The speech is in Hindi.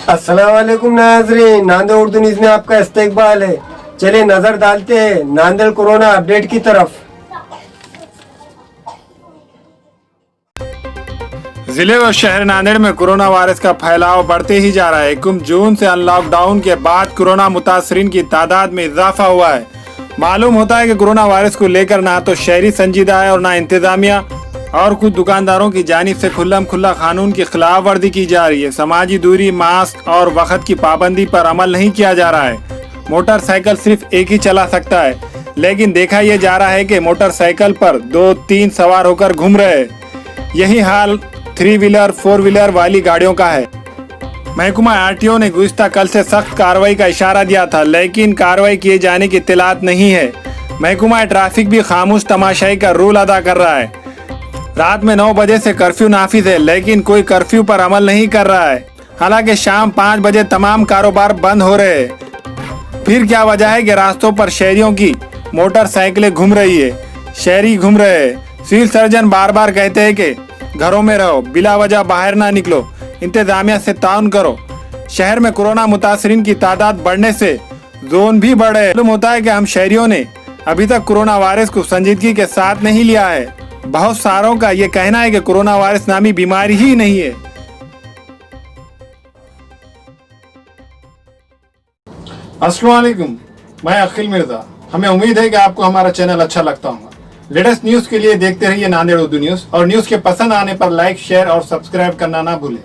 अस्सलाम वालेकुम नाज़रीन, नांदेड़ उर्दू न्यूज़ में आपका इस्तकबाल है। चलिए नजर डालते हैं नांदेड़ कोरोना अपडेट की तरफ। जिले और शहर नांदेड़ में कोरोना वायरस का फैलाव बढ़ते ही जा रहा है। 21 जून से अनलॉकडाउन के बाद कोरोना मुतासरीन की तादाद में इजाफा हुआ है। मालूम होता है कि कोरोना वायरस को लेकर ना तो शहरी संजीदा है और ना इंतजामिया और कुछ दुकानदारों की जानिब से खुल्लम खुल्ला कानून की खिलाफ वर्जी की जा रही है। समाजी दूरी, मास्क और वक्त की पाबंदी पर अमल नहीं किया जा रहा है। मोटरसाइकिल सिर्फ एक ही चला सकता है, लेकिन देखा यह जा रहा है कि मोटरसाइकिल पर 2-3 सवार होकर घूम रहे हैं। यही हाल 3 व्हीलर 4 व्हीलर वाली गाड़ियों का है। महकमा आरटीओ ने गुज़िश्ता कल से सख्त कार्रवाई का इशारा दिया था, लेकिन कार्रवाई किए जाने की इत्तलात नहीं है। महकमा ट्रैफिक भी खामोश तमाशाई का रोल अदा कर रहा है। रात में 9 बजे से कर्फ्यू नाफिज है, लेकिन कोई कर्फ्यू पर अमल नहीं कर रहा है। हालांकि शाम 5 बजे तमाम कारोबार बंद हो रहे हैं। फिर क्या वजह है कि रास्तों पर शहरियों की मोटरसाइकिलें घूम रही है, शहरी घूम रहे हैं। सिविल सर्जन बार बार कहते हैं कि घरों में रहो, बिला वजह बाहर ना निकलो, इंतजामिया से ताउन करो। शहर में कोरोना मुतासरीन की तादाद बढ़ने से जोन भी बढ़े। मालूम होता है कि हम शहरियों ने अभी तक कोरोना वायरस को संजीदगी के साथ नहीं लिया है। बहुत सारों का ये कहना है कि कोरोना वायरस नामी बीमारी ही नहीं है। अस्सलाम वालेकुम, मैं अखिल मिर्जा। हमें उम्मीद है कि आपको हमारा चैनल अच्छा लगता होगा। लेटेस्ट न्यूज के लिए देखते रहिए नांदेड़ उर्दू न्यूज, और न्यूज के पसंद आने पर लाइक, शेयर और सब्सक्राइब करना ना भूलें।